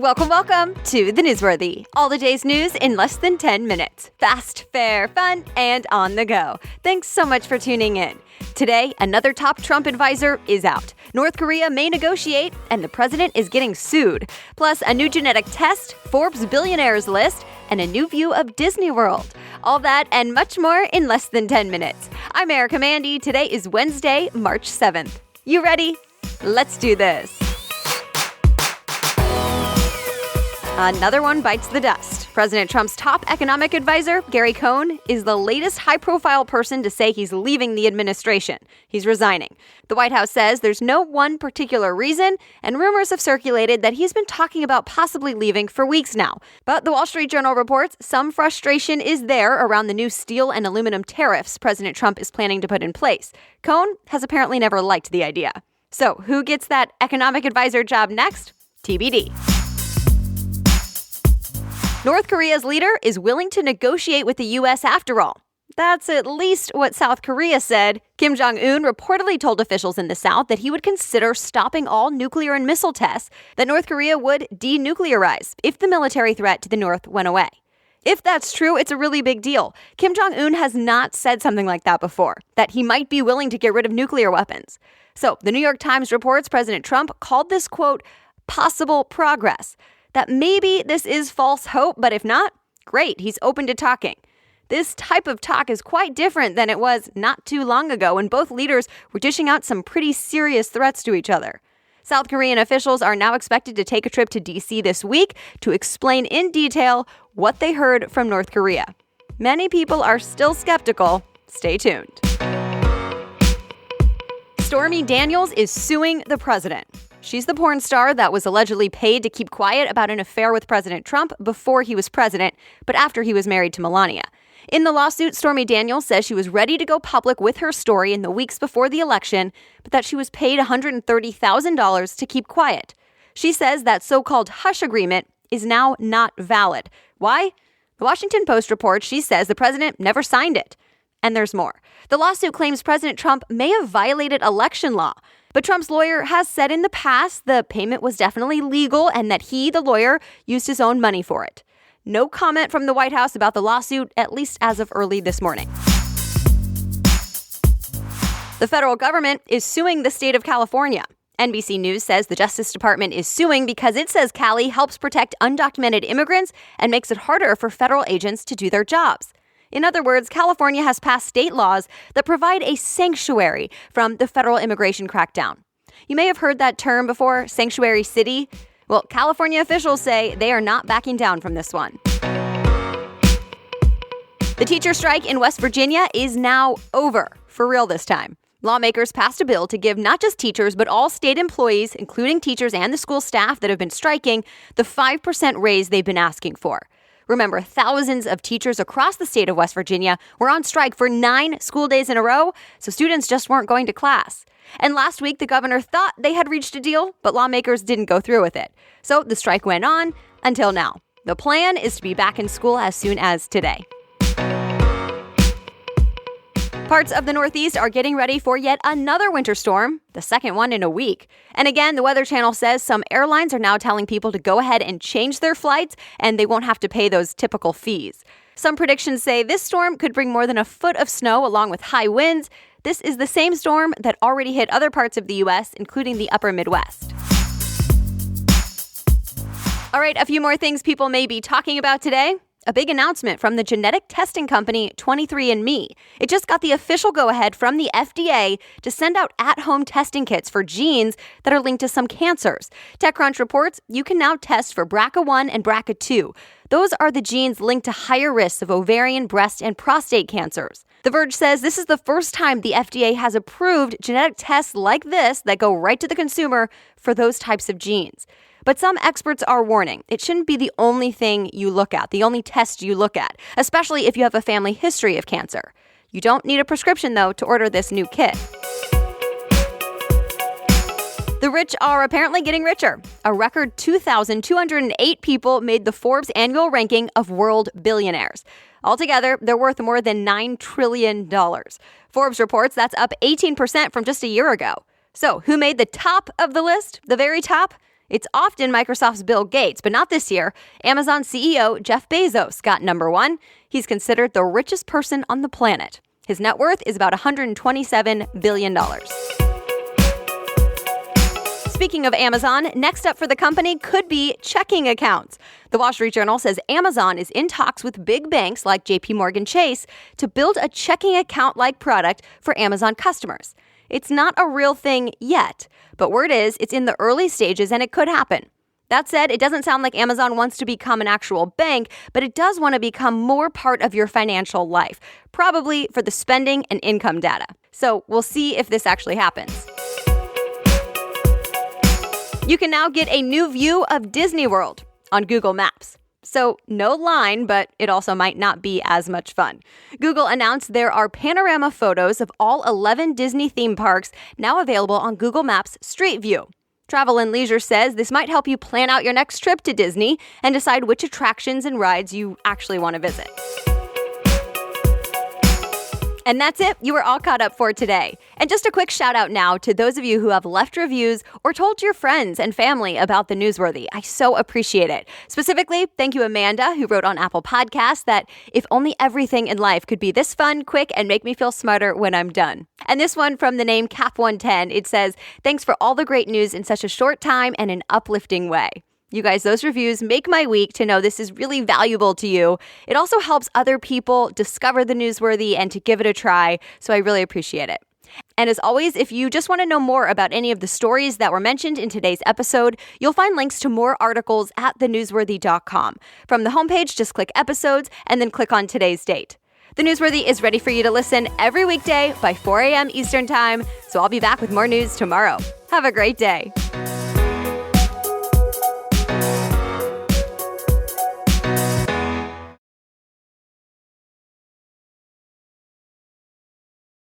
Welcome to The Newsworthy. All the day's news in less than 10 minutes. Fast, fair, fun, and on the go. Thanks so much for tuning in. Today, another top Trump advisor is out. North Korea may negotiate, and the president is getting sued. Plus, a new genetic test, Forbes billionaires list, and a new view of Disney World. All that and much more in less than 10 minutes. I'm Erica Mandy. Today is Wednesday, March 7th. You ready? Let's do this. Another one bites the dust. President Trump's top economic advisor, Gary Cohn, is the latest high-profile person to say he's leaving the administration. He's resigning. The White House says there's no one particular reason, and rumors have circulated that he's been talking about possibly leaving for weeks now. But the Wall Street Journal reports some frustration is there around the new steel and aluminum tariffs President Trump is planning to put in place. Cohn has apparently never liked the idea. So who gets that economic advisor job next? TBD. North Korea's leader is willing to negotiate with the U.S. after all. That's at least what South Korea said. Kim Jong-un reportedly told officials in the South that he would consider stopping all nuclear and missile tests, that North Korea would denuclearize if the military threat to the North went away. If that's true, it's a really big deal. Kim Jong-un has not said something like that before, that he might be willing to get rid of nuclear weapons. So the New York Times reports President Trump called this, quote, possible progress. That maybe this is false hope, but if not, great, he's open to talking. This type of talk is quite different than it was not too long ago when both leaders were dishing out some pretty serious threats to each other. South Korean officials are now expected to take a trip to D.C. this week to explain in detail what they heard from North Korea. Many people are still skeptical. Stay tuned. Stormy Daniels is suing the president. She's the porn star that was allegedly paid to keep quiet about an affair with President Trump before he was president, but after he was married to Melania. In the lawsuit, Stormy Daniels says she was ready to go public with her story in the weeks before the election, but that she was paid $130,000 to keep quiet. She says that so-called hush agreement is now not valid. Why? The Washington Post reports she says the president never signed it. And there's more. The lawsuit claims President Trump may have violated election law. But Trump's lawyer has said in the past the payment was definitely legal and that he, the lawyer, used his own money for it. No comment from the White House about the lawsuit, at least as of early this morning. The federal government is suing the state of California. NBC News says the Justice Department is suing because it says Cali helps protect undocumented immigrants and makes it harder for federal agents to do their jobs. In other words, California has passed state laws that provide a sanctuary from the federal immigration crackdown. You may have heard that term before, sanctuary city. Well, California officials say they are not backing down from this one. The teacher strike in West Virginia is now over, for real this time. Lawmakers passed a bill to give not just teachers, but all state employees, including teachers and the school staff that have been striking, the 5% raise they've been asking for. Remember, thousands of teachers across the state of West Virginia were on strike for 9 school days in a row, so students just weren't going to class. And last week, the governor thought they had reached a deal, but lawmakers didn't go through with it. So the strike went on until now. The plan is to be back in school as soon as today. Parts of the Northeast are getting ready for yet another winter storm, the second one in a week. And again, the Weather Channel says some airlines are now telling people to go ahead and change their flights, and they won't have to pay those typical fees. Some predictions say this storm could bring more than a foot of snow along with high winds. This is the same storm that already hit other parts of the U.S., including the upper Midwest. All right, a few more things people may be talking about today. A big announcement from the genetic testing company 23andMe. It just got the official go-ahead from the FDA to send out at-home testing kits for genes that are linked to some cancers. TechCrunch reports you can now test for BRCA1 and BRCA2. Those are the genes linked to higher risks of ovarian, breast, and prostate cancers. The Verge says this is the first time the FDA has approved genetic tests like this that go right to the consumer for those types of genes. But some experts are warning it shouldn't be the only thing you look at, the only test you look at, especially if you have a family history of cancer. You don't need a prescription, though, to order this new kit. The rich are apparently getting richer. A record 2,208 people made the Forbes annual ranking of world billionaires. Altogether, they're worth more than $9 trillion. Forbes reports that's up 18% from just a year ago. So, who made the top of the list? The very top? It's often Microsoft's Bill Gates, but not this year. Amazon CEO Jeff Bezos got number one. He's considered the richest person on the planet. His net worth is about $127 billion. Speaking of Amazon, next up for the company could be checking accounts. The Wall Street Journal says Amazon is in talks with big banks like JP Morgan Chase to build a checking account-like product for Amazon customers. It's not a real thing yet, but word is it's in the early stages and it could happen. That said, it doesn't sound like Amazon wants to become an actual bank, but it does want to become more part of your financial life, probably for the spending and income data. So we'll see if this actually happens. You can now get a new view of Disney World on Google Maps. So no line, but it also might not be as much fun. Google announced there are panorama photos of all 11 Disney theme parks now available on Google Maps Street View. Travel and Leisure says this might help you plan out your next trip to Disney and decide which attractions and rides you actually want to visit. And that's it. You are all caught up for today. And just a quick shout out now to those of you who have left reviews or told your friends and family about the Newsworthy. I so appreciate it. Specifically, thank you, Amanda, who wrote on Apple Podcasts that if only everything in life could be this fun, quick, and make me feel smarter when I'm done. And this one from the name Cap110, it says, thanks for all the great news in such a short time and an uplifting way. You guys, those reviews make my week to know this is really valuable to you. It also helps other people discover the Newsworthy and to give it a try, so I really appreciate it. And as always, if you just want to know more about any of the stories that were mentioned in today's episode, you'll find links to more articles at thenewsworthy.com. From the homepage, just click episodes and then click on today's date. The Newsworthy is ready for you to listen every weekday by 4 a.m. Eastern Time, so I'll be back with more news tomorrow. Have a great day.